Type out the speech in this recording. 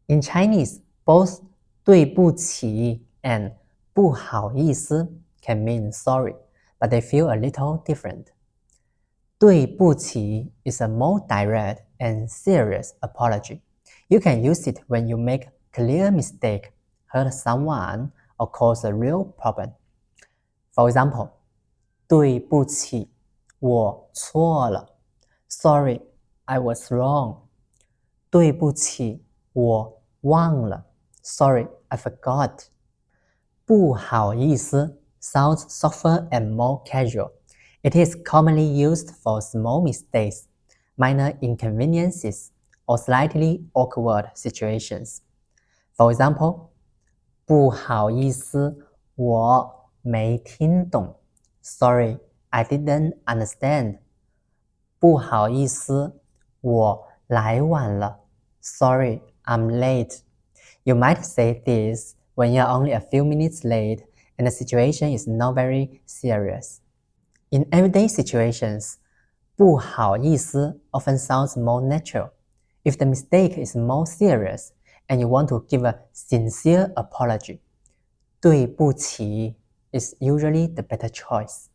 In Chinese, both 对不起 and 不好意思 can mean sorry, but they feel a little different. 对不起 is a more direct and serious apology. You can use it when you make a clear mistake, hurt someone, or cause a real problem. For example, 对不起，我错了。Sorry, I was wrong. 对不起，我忘了。Sorry, I forgot. 不好意思 sounds softer and more casual. It is commonly used for small mistakes, minor inconveniences, or slightly awkward situations. For example, 不好意思，我没听懂。Sorry, I didn't understand. 不好意思，我来晚了。Sorry, I'm late. You might say this when you're only a few minutes late and the situation is not very serious. In everyday situations, 不好意思 often sounds more natural. If the mistake is more serious and you want to give a sincere apology, 对不起 is usually the better choice.